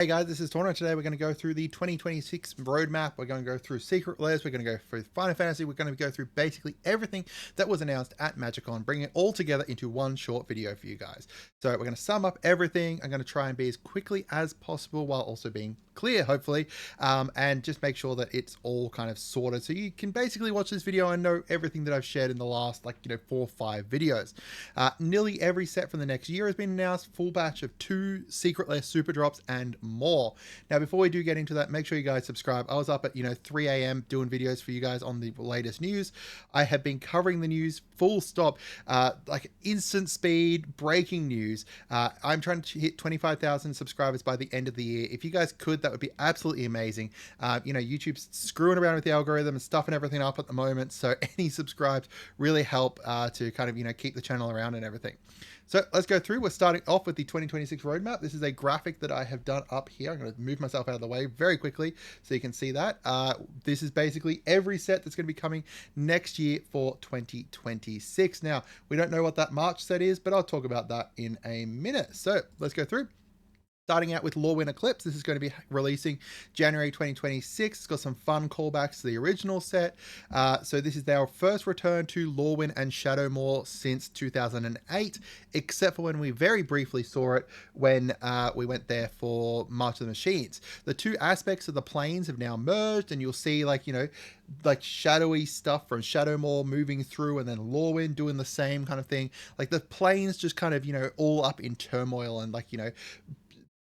Hey guys, this is Tauna. Today we're going to go through the 2026 roadmap. We're going to go through Secret Lairs. We're going to go through Final Fantasy. We're going to go through basically everything that was announced at MagicCon, bringing it all together into one short video for you guys. So we're going to sum up everything. I'm going to try and be as quickly as possible while also being clear, hopefully, and just make sure that it's all kind of sorted. So you can basically watch this video and know everything that I've shared in the last, 4 or 5 videos. Nearly every set from the next year has been announced. Full batch of 2 Secret Lair super drops and more. Now, before we do get into that, make sure you guys subscribe. I was up at 3 a.m. doing videos for you guys on the latest news. I have been covering the news full stop, like instant speed, breaking news. I'm trying to hit 25,000 subscribers by the end of the year. If you guys could, that would be absolutely amazing. YouTube's screwing around with the algorithm and stuffing everything up at the moment, so any subscribes really help to kind of keep the channel around and everything. So let's go through. We're starting off with the 2026 roadmap. This is a graphic that I have done up here. I'm going to move myself out of the way very quickly so you can see that. This is basically every set that's going to be coming next year for 2026. Now, we don't know what that March set is, but I'll talk about that in a minute. So let's go through. Starting out with Lorwyn Eclipse, this is going to be releasing January 2026. It's got some fun callbacks to the original set. So this is our first return to Lorwyn and Shadowmoor since 2008, except for when we very briefly saw it when we went there for March of the Machines. The two aspects of the planes have now merged, and you'll see like shadowy stuff from Shadowmoor moving through, and then Lorwyn doing the same kind of thing. Like the planes just kind of all up in turmoil, and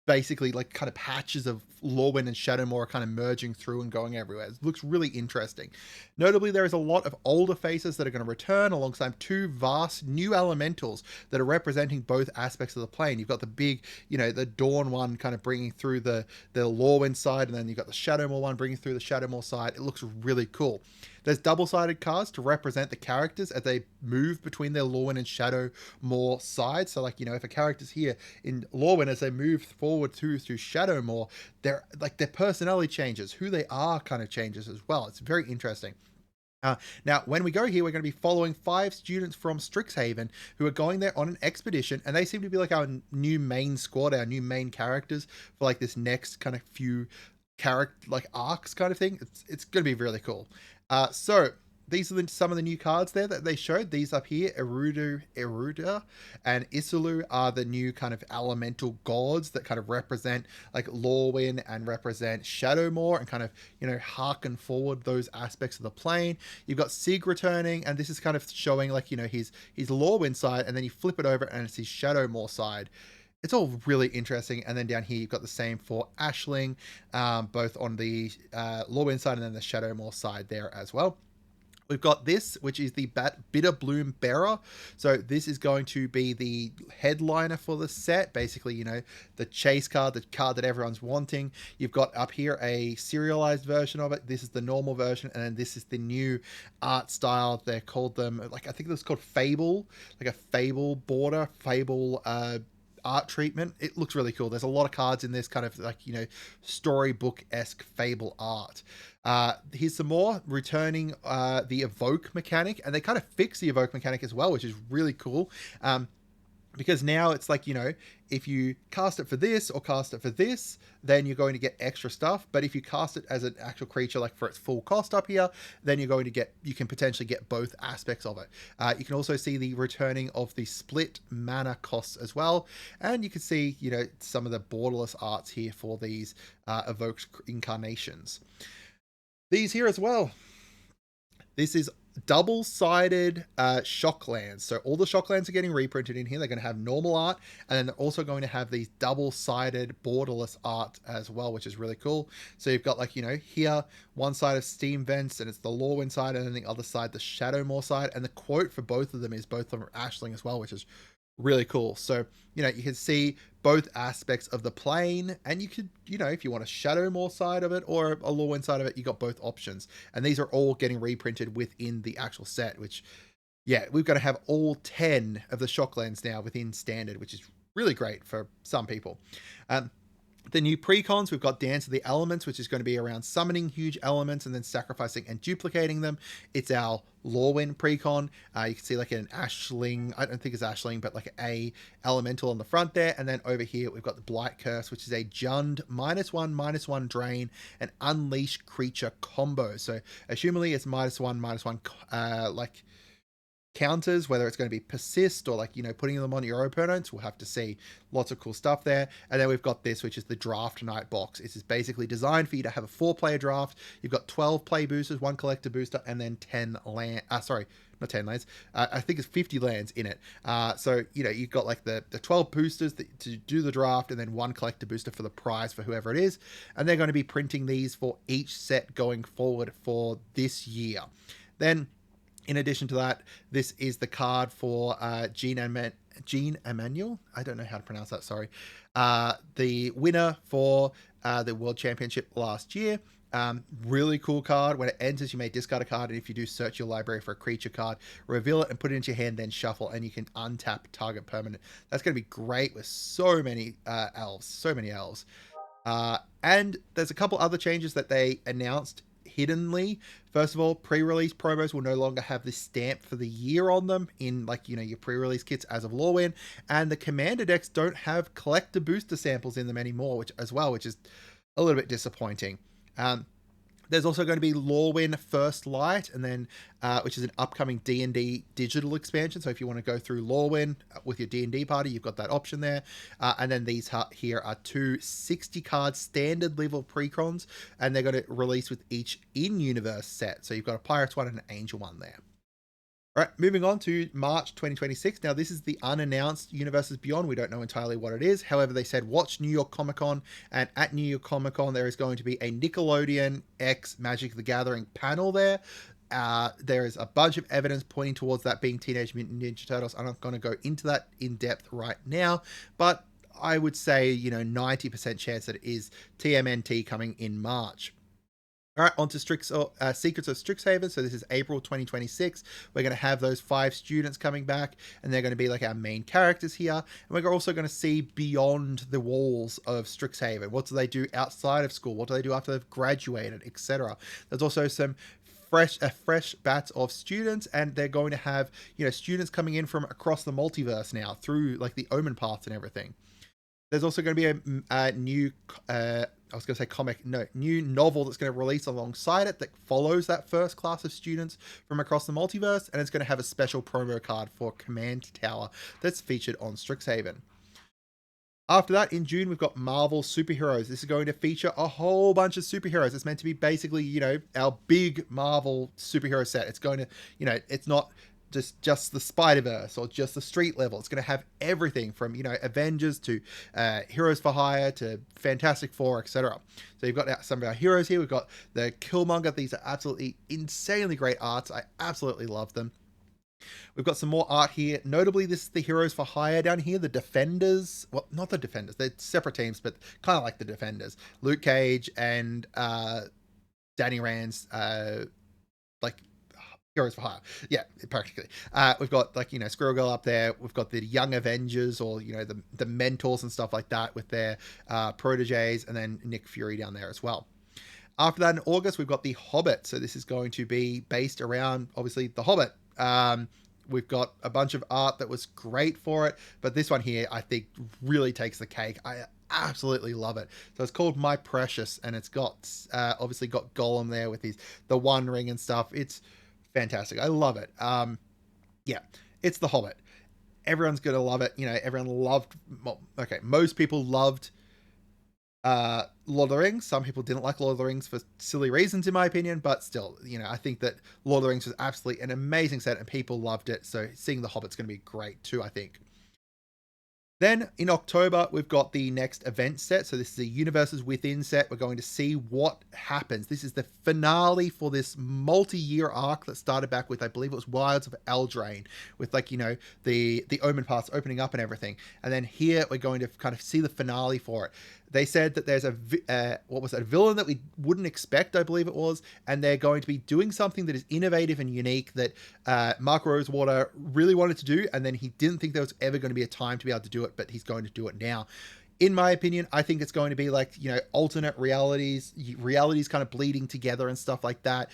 basically kind of patches of Lorwyn and Shadowmoor kind of merging through and going everywhere. It looks really interesting. Notably, there is a lot of older faces that are going to return alongside 2 vast new elementals that are representing both aspects of the plane. You've got the big, the Dawn one kind of bringing through the Lorwyn side, and then you've got the Shadowmoor one bringing through the Shadowmoor side. It looks really cool. There's double-sided cards to represent the characters as they move between their Lorwyn and Shadowmoor sides. So, if a character's here in Lorwyn, as they move forward through Shadowmoor, their personality changes, who they are kind of changes as well. It's very interesting. Now, when we go here, we're going to be following 5 students from Strixhaven who are going there on an expedition, and they seem to be like our new main squad, our new main characters for this next kind of few arcs kind of thing. It's going to be really cool. So these are some of the new cards there that they showed. These up here, Eruda and Isulu, are the new kind of elemental gods that kind of represent Lorwyn and represent Shadowmoor and kind of, harken forward those aspects of the plane. You've got Sig returning, and this is kind of showing his Lorwyn side, and then you flip it over and it's his Shadowmoor side. It's all really interesting. And then down here, you've got the same for Ashling, both on the Lorwyn side and then the Shadowmoor side there as well. We've got this, which is the Bitter Bloom Bearer. So this is going to be the headliner for the set. Basically, the chase card, the card that everyone's wanting. You've got up here a serialized version of it. This is the normal version. And then this is the new art style. They called them, I think it's called Fable, like a Fable border, Fable art treatment. It looks really cool. There's a lot of cards in this kind of storybook-esque Fable art. Here's some more, returning the evoke mechanic, and they kind of fix the evoke mechanic as well, which is really cool. Because now it's if you cast it for this or cast it for this, then you're going to get extra stuff. But if you cast it as an actual creature, for its full cost up here, then you can potentially get both aspects of it. You can also see the returning of the split mana costs as well. And you can see, some of the borderless arts here for these evoked incarnations. These here as well. This is double-sided Shocklands. So all the Shocklands are getting reprinted in here. They're going to have normal art, and then they're also going to have these double-sided borderless art as well, which is really cool. So you've got here one side of Steam Vents, and it's the Lorwyn side, and then the other side the Shadowmoor side. And the quote for both of them is both from Ashling as well, which is really cool. So you can see both aspects of the plane, and you could, if you want a Shadowmoor side of it or a Lorwyn side of it, you got both options. And these are all getting reprinted within the actual set, which, yeah, we've got to have all 10 of the Shocklands now within standard, which is really great for some people. The new precons, we've got Dance of the Elements, which is going to be around summoning huge elements and then sacrificing and duplicating them. It's our Lorwyn precon. You can see like an Ashling, I don't think it's Ashling, but like a elemental on the front there. And then over here, we've got the Blight Curse, which is a Jund -1/-1 drain and unleash creature combo. So assumably it's -1/-1, like counters, whether it's going to be persist or like, you know, putting them on your opponents. We'll have to see. Lots of cool stuff there. And then we've got this, which is the draft night box. This is basically designed for you to have a 4-player draft. You've got 12 play boosters, 1 collector booster, and then 10 land, sorry, not 10 lands. I think it's 50 lands in it. So, you know, you've got like the 12 boosters to do the draft and then 1 collector booster for the prize for whoever it is. And they're going to be printing these for each set going forward for this year. Then, in addition to that, this is the card for Jean Emmanuel. I don't know how to pronounce that, sorry. The winner for the World Championship last year. Really cool card. When it enters, you may discard a card, and if you do, search your library for a creature card, reveal it and put it into your hand, then shuffle, and you can untap target permanent. That's going to be great with so many elves, and there's a couple other changes that they announced hiddenly. First of all, pre-release promos will no longer have this stamp for the year on them in, like, you know, your pre-release kits as of Lorwyn, and the commander decks don't have collector booster samples in them anymore, which is a little bit disappointing. There's also going to be Lorwyn First Light, and then which is an upcoming D&D digital expansion. So if you want to go through Lorwyn with your D&D party, you've got that option there. And then these here are 2 60-card standard level precons, and they're going to release with each in-universe set. So you've got a Pirates one and an Angel one there. All right, moving on to March 2026. Now, this is the unannounced Universes Beyond. We don't know entirely what it is. However, they said watch New York Comic Con, and at New York Comic Con, there is going to be a Nickelodeon X Magic the Gathering panel there. There is a bunch of evidence pointing towards that being Teenage Mutant Ninja Turtles. I'm not going to go into that in depth right now, but I would say, you know, 90% chance that it is TMNT coming in March. All right, on to Secrets of Strixhaven. So this is April 2026. We're going to have those 5 students coming back, and they're going to be like our main characters here. And we're also going to see beyond the walls of Strixhaven. What do they do outside of school? What do they do after they've graduated, etc. There's also some fresh batch of students, and they're going to have, you know, students coming in from across the multiverse now through like the Omen paths and everything. There's also going to be a new, new novel that's going to release alongside it that follows that first class of students from across the multiverse, and it's going to have a special promo card for Command Tower that's featured on Strixhaven. After that, in June, we've got Marvel Superheroes. This is going to feature a whole bunch of superheroes. It's meant to be basically, you know, our big Marvel superhero set. It's going to, you know, it's not just the Spider-Verse or just the street level. It's going to have everything from, you know, Avengers to Heroes for Hire to Fantastic Four, etc. So you've got some of our heroes here. We've got the Killmonger. These are absolutely insanely great arts. I absolutely love them. We've got some more art here. Notably, this is the Heroes for Hire down here. The Defenders. Well, not the Defenders. They're separate teams, but kind of like the Defenders. Luke Cage and Danny Rand's like Heroes for Hire. Yeah, practically. We've got, like, you know, Squirrel Girl up there. We've got the Young Avengers, or, you know, the mentors and stuff like that with their proteges, and then Nick Fury down there as well. After that, in August, we've got the Hobbit. So this is going to be based around, obviously, the Hobbit. We've got a bunch of art that was great for it, but this one here, I think, really takes the cake. I absolutely love it. So it's called My Precious, and it's got obviously got Gollum there with the One Ring and stuff. It's fantastic. I love it. Yeah, it's the Hobbit. Everyone's gonna love it. You know, everyone loved. Well, okay, most people loved Lord of the Rings. Some people didn't like Lord of the Rings for silly reasons, in my opinion, but still, you know, I think that Lord of the Rings was absolutely an amazing set, and people loved it. So seeing the Hobbit's going to be great too, I think. Then in October, we've got the next event set. So this is a Universes Within set. We're going to see what happens. This is the finale for this multi-year arc that started back with, I believe it was Wilds of Eldraine, with, like, you know, the Omen paths opening up and everything. And then here we're going to kind of see the finale for it. They said that there's a villain that we wouldn't expect, I believe it was, and they're going to be doing something that is innovative and unique that Mark Rosewater really wanted to do, and then he didn't think there was ever going to be a time to be able to do it, but he's going to do it now. In my opinion, I think it's going to be like, you know, alternate realities kind of bleeding together and stuff like that.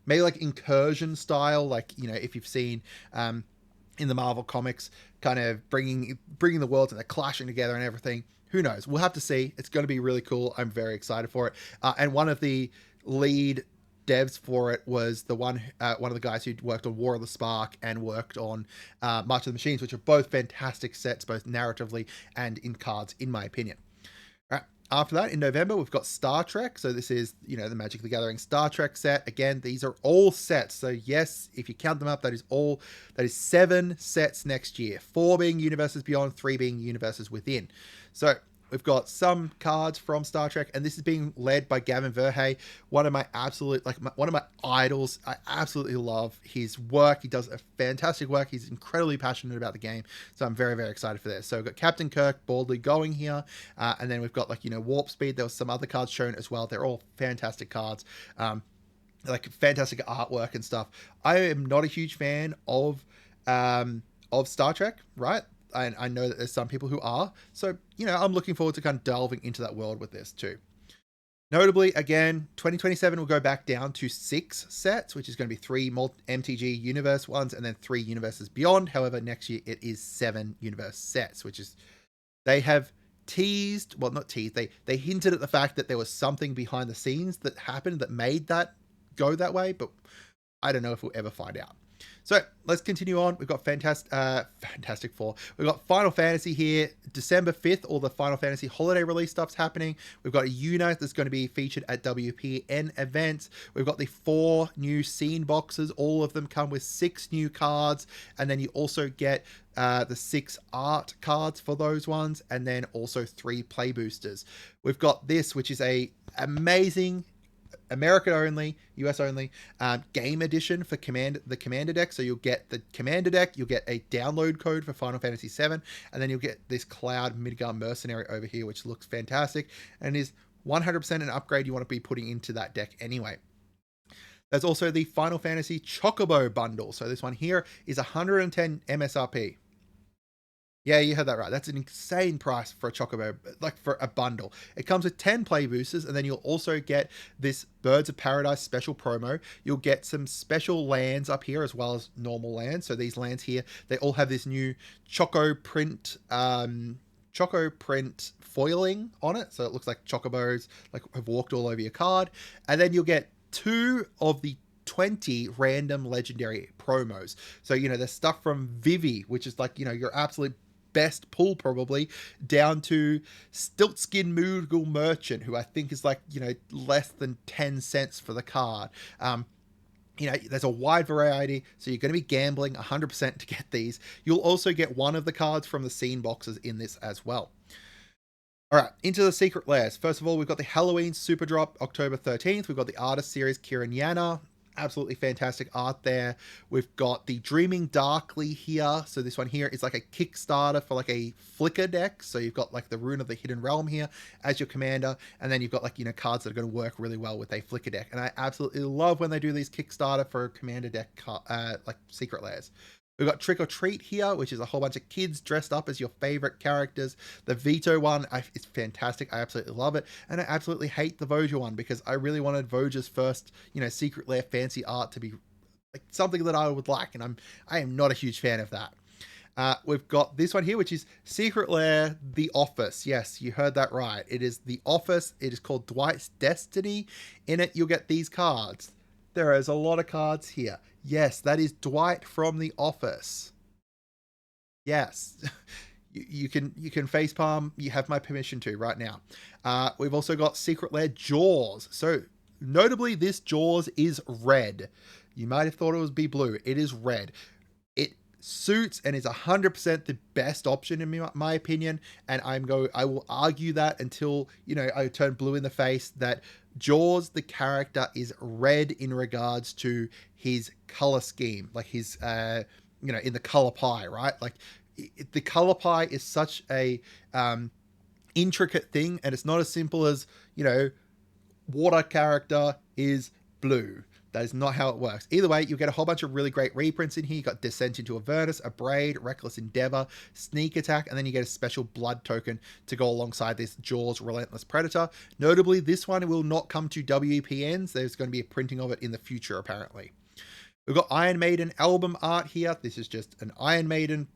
Maybe like incursion style, like, you know, if you've seen in the Marvel comics, kind of bringing the worlds and they're clashing together and everything. Who knows? We'll have to see. It's going to be really cool. I'm very excited for it. And one of the lead devs for it was one of the guys who worked on War of the Spark and worked on March of the Machines, which are both fantastic sets, both narratively and in cards, in my opinion. All right. After that, in November, we've got Star Trek. So this is, you know, the Magic the Gathering Star Trek set. Again, these are all sets. So yes, if you count them up, that is 7 sets next year. 4 being Universes Beyond, 3 being Universes Within. So we've got some cards from Star Trek, and this is being led by Gavin Verhey, one of my absolute, one of my idols. I absolutely love his work. He does a fantastic work. He's incredibly passionate about the game, so I'm very, very excited for this. So we've got Captain Kirk boldly going here, and then we've got, like, you know, Warp Speed. There was some other cards shown as well. They're all fantastic cards. Like fantastic artwork and stuff. I am not a huge fan of Star Trek, right? I know that there's some people who are. So, you know, I'm looking forward to kind of delving into that world with this too. Notably, again, 2027 will go back down to 6 sets, which is going to be 3 MTG universe ones and then 3 universes beyond. However, next year it is 7 universe sets, which is, they have teased, well, not teased, they hinted at the fact that there was something behind the scenes that happened that made that go that way, but I don't know if we'll ever find out. So let's continue on. We've got Fantastic Four. We've got Final Fantasy here, December 5th. All the Final Fantasy holiday release stuff's happening. We've got a unit that's going to be featured at WPN events. We've got the 4 new scene boxes. All of them come with 6 new cards. And then you also get the 6 art cards for those ones. And then also 3 play boosters. We've got this, which is a amazing American only, US only game edition for the Commander deck. So you'll get the Commander deck, you'll get a download code for Final Fantasy VII, and then you'll get this Cloud Midgar Mercenary over here, which looks fantastic and is 100% an upgrade you want to be putting into that deck anyway. There's also the Final Fantasy Chocobo bundle. So this one here is 110 MSRP. Yeah, you heard that right. That's an insane price for a Chocobo, like for a bundle. It comes with 10 play boosters, and then you'll also get this Birds of Paradise special promo. You'll get some special lands up here as well as normal lands. So these lands here, they all have this new Choco print foiling on it. So it looks like Chocobos like have walked all over your card. And then you'll get 2 of the 20 random legendary promos. So, you know, there's stuff from Vivi, which is like, you know, your absolute best pull probably, down to Stiltskin Moogle Merchant, who I think is like, you know, less than 10 cents for the card. You know, there's a wide variety, so you're going to be gambling 100% to get these. You'll also get one of the cards from the scene boxes in this as well. All right, into the secret lairs. First of all, we've got the Halloween Super Drop, October 13th. We've got the Artist Series, Kieran Yana. Absolutely fantastic art there. We've got the Dreaming Darkly here. So this one here is like a Kickstarter for like a Flicker deck. So you've got like the Rune of the Hidden Realm here as your commander. And then you've got like, you know, cards that are going to work really well with a Flicker deck. And I absolutely love when they do these Kickstarter for commander deck, like secret lairs. We've got Trick or Treat here, which is a whole bunch of kids dressed up as your favorite characters. The Veto one is fantastic. I absolutely love it. And I absolutely hate the Voja one because I really wanted Voja's first, you know, secret lair fancy art to be like something that I would like. And I am not a huge fan of that. We've got this one here, which is Secret Lair, The Office. Yes, you heard that right. It is The Office. It is called Dwight's Destiny. In it, you'll get these cards. There is a lot of cards here. Yes, that is Dwight from The Office. Yes, you can facepalm. You have my permission to right now. We've also got Secret Lair Jaws. So notably, this Jaws is red. You might have thought it would be blue. It is red. It suits and is 100% the best option in my opinion. And I will argue that until, you know, I turn blue in the face, that Jaws, the character, is red in regards to his color scheme, like his, you know, in the color pie, right? Like the color pie is such a intricate thing, and it's not as simple as, you know, water character is blue, That is not how it works. Either way, you'll get a whole bunch of really great reprints in here. You got Descent into Avernus, Abrade, Reckless Endeavor, Sneak Attack, and then you get a special blood token to go alongside this Jaws Relentless Predator. Notably, this one will not come to WPNs. There's going to be a printing of it in the future, apparently. We've got Iron Maiden album art here. This is just an Iron Maiden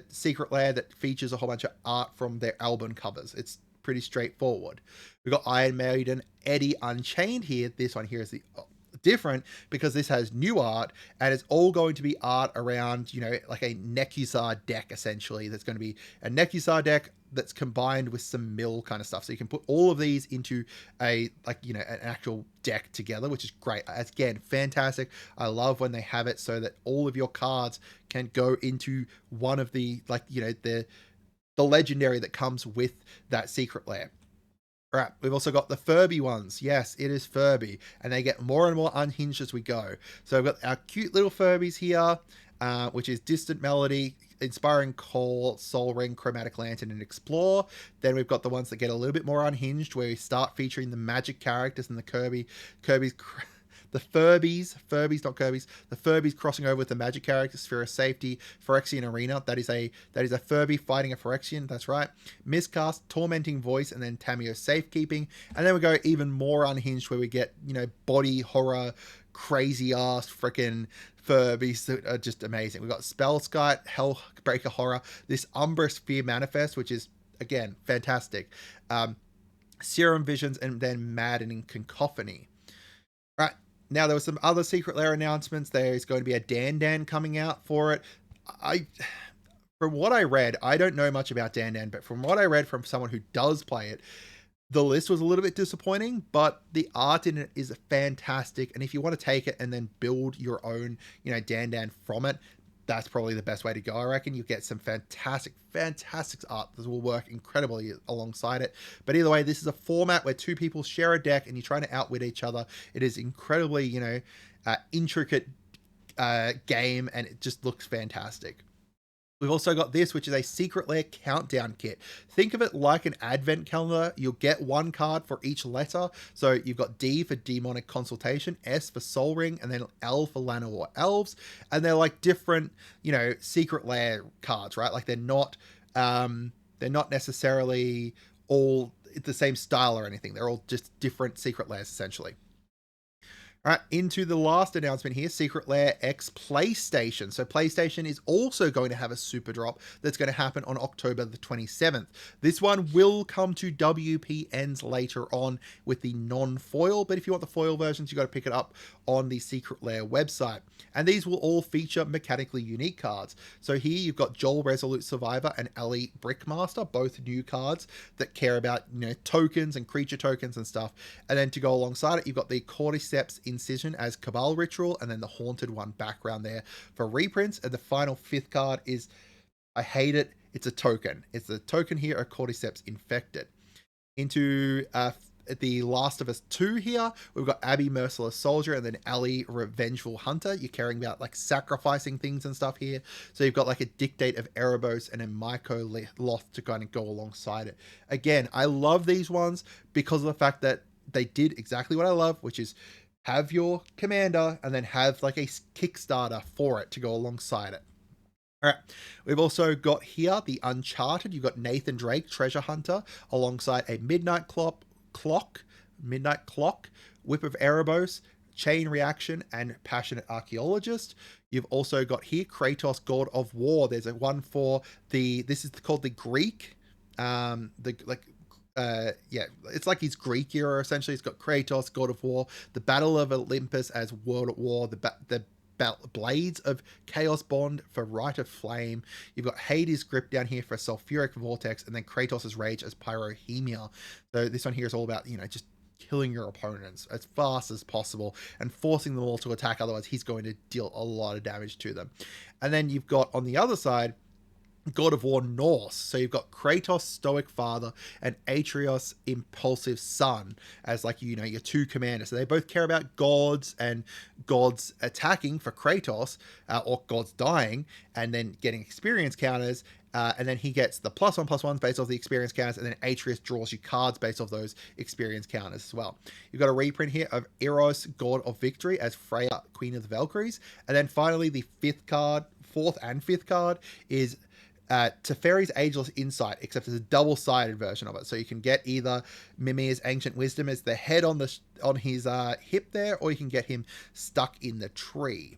secret lair that features a whole bunch of art from their album covers. It's pretty straightforward. We've got Iron Maiden Eddie Unchained here. This one here is the different because this has new art, and it's all going to be art around, you know, like a Nekuzar deck, essentially. That's going to be a Nekuzar deck that's combined with some mill kind of stuff. So you can put all of these into a, like, you know, an actual deck together, which is great. Again, fantastic. I love when they have it so that all of your cards can go into one of the, like, you know, the legendary that comes with that secret lair. All right, we've also got the Furby ones. Yes, it is Furby, and they get more and more unhinged as we go. So we've got our cute little Furbies here, which is Distant Melody, Inspiring Call, Soul Ring, Chromatic Lantern, and Explore. Then we've got the ones that get a little bit more unhinged, where we start featuring the magic characters and the Kirby's the Furbies, not Kirby's, the Furbies crossing over with the magic characters, Sphere of Safety, Phyrexian Arena. That is a Furby fighting a Phyrexian, that's right. Miscast, Tormenting Voice, and then Tameo Safekeeping. And then we go even more unhinged, where we get, you know, body horror, crazy ass freaking Furbies that are just amazing. We've got Spellskite, Hellbreaker Horror, this Umbra Sphere Manifest, which is, again, fantastic. Serum Visions, and then Maddening Cacophony. Right. Now, there were some other secret lair announcements. There is going to be a Dan coming out for it. From what I read, I don't know much about Dan, but from what I read from someone who does play it, the list was a little bit disappointing, but the art in it is fantastic. And if you want to take it and then build your own, you know, Dan from it, that's probably the best way to go. I reckon you get some fantastic art that will work incredibly alongside it. But either way, this is a format where two people share a deck and you're trying to outwit each other. It is incredibly, you know, intricate game, and it just looks fantastic. We've also got this, which is a secret lair countdown kit. Think of it like an advent calendar. You'll get one card for each letter. So you've got D for Demonic Consultation, S for Soul Ring, and then L for Llanowar Elves. And they're like different, you know, secret lair cards, right? Like they're not necessarily all the same style or anything. They're all just different secret lairs, essentially. All right, into the last announcement here, Secret Lair X PlayStation. So PlayStation is also going to have a super drop that's going to happen on October the 27th. This one will come to WPNs later on with the non-foil, but if you want the foil versions, you got to pick it up on the Secret Lair website. And these will all feature mechanically unique cards. So here you've got Joel Resolute Survivor and Ellie Brickmaster, both new cards that care about, you know, tokens and creature tokens and stuff. And then to go alongside it, you've got the Cordyceps Incision as Cabal Ritual, and then the Haunted one background there for reprints. And the final fifth card is, I hate it, it's a token. It's the token here, a Cordyceps Infected. Into the Last of Us 2 here, we've got Abby Merciless Soldier and then Ellie Revengeful Hunter. You're caring about like sacrificing things and stuff here. So you've got like a Dictate of Erebos and a Myco Loth to kind of go alongside it. Again, I love these ones because of the fact that they did exactly what I love, which is have your commander and then have like a Kickstarter for it to go alongside it. All right, we've also got here the Uncharted. You've got Nathan Drake, Treasure Hunter, alongside a Midnight Clock, Whip of Erebos, Chain Reaction, and Passionate Archaeologist. You've also got here Kratos, God of War. There's a one for this is called the Greek, it's like his Greek era, essentially. It's got Kratos, God of War, the Battle of Olympus as World at War, the Blades of Chaos Bond for Rite of Flame. You've got Hades' Grip down here for Sulfuric Vortex, and then Kratos' Rage as Pyrohemia. So this one here is all about, you know, just killing your opponents as fast as possible and forcing them all to attack, otherwise he's going to deal a lot of damage to them. And then you've got on the other side God of War Norse. So you've got Kratos, Stoic Father, and Atreus, Impulsive Son, as like, you know, your two commanders. So they both care about gods and gods attacking for Kratos, or gods dying, and then getting experience counters. and then he gets the +1/+1 based off the experience counters, and then Atreus draws you cards based off those experience counters as well. You've got a reprint here of Eros, God of Victory, as Freya, Queen of the Valkyries. And then finally, the fourth and fifth card is Teferi's Ageless Insight, except it's a double-sided version of it. So you can get either Mimir's Ancient Wisdom as the head on his hip there, or you can get him stuck in the tree.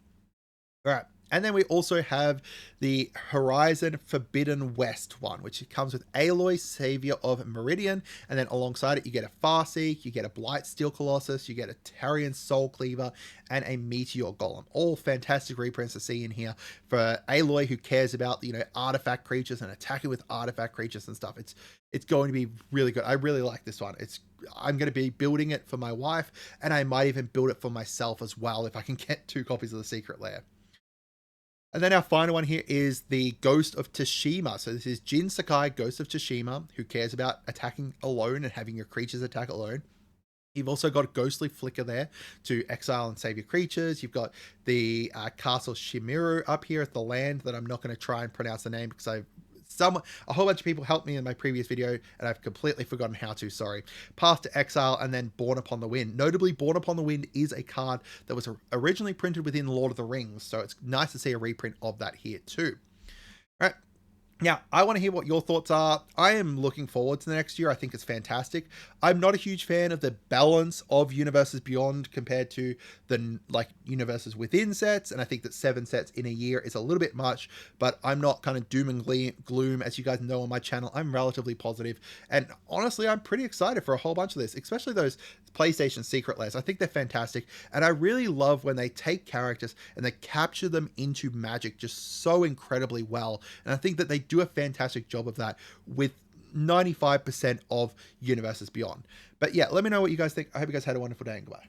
All right. And then we also have the Horizon Forbidden West one, which comes with Aloy, Savior of Meridian, and then alongside it you get a Farseek, you get a Blight Steel Colossus, you get a Tarian Soul Cleaver, and a Meteor Golem. All fantastic reprints to see in here for Aloy, who cares about, you know, artifact creatures and attacking with artifact creatures and stuff. It's going to be really good. I really like this one. I'm going to be building it for my wife, and I might even build it for myself as well if I can get 2 copies of the Secret Lair. And then our final one here is the Ghost of Tsushima. So this is Jin Sakai, Ghost of Tsushima, who cares about attacking alone and having your creatures attack alone. You've also got Ghostly Flicker there to exile and save your creatures. You've got the Castle Shimiru up here at the land that I'm not going to try and pronounce the name because a whole bunch of people helped me in my previous video and I've completely forgotten how to, sorry. Path to Exile, and then Born Upon the Wind. Notably, Born Upon the Wind is a card that was originally printed within Lord of the Rings, so it's nice to see a reprint of that here too. All right. Now, I want to hear what your thoughts are. I am looking forward to the next year. I think it's fantastic. I'm not a huge fan of the balance of Universes Beyond compared to the Universes Within sets, and I think that 7 sets in a year is a little bit much, but I'm not kind of doom and gloom. As you guys know on my channel, I'm relatively positive, and honestly, I'm pretty excited for a whole bunch of this, especially those PlayStation Secret Lairs. I think they're fantastic, and I really love when they take characters and they capture them into Magic just so incredibly well, and I think that they do a fantastic job of that with 95% of Universes Beyond. But yeah, let me know what you guys think. I hope you guys had a wonderful day, and goodbye.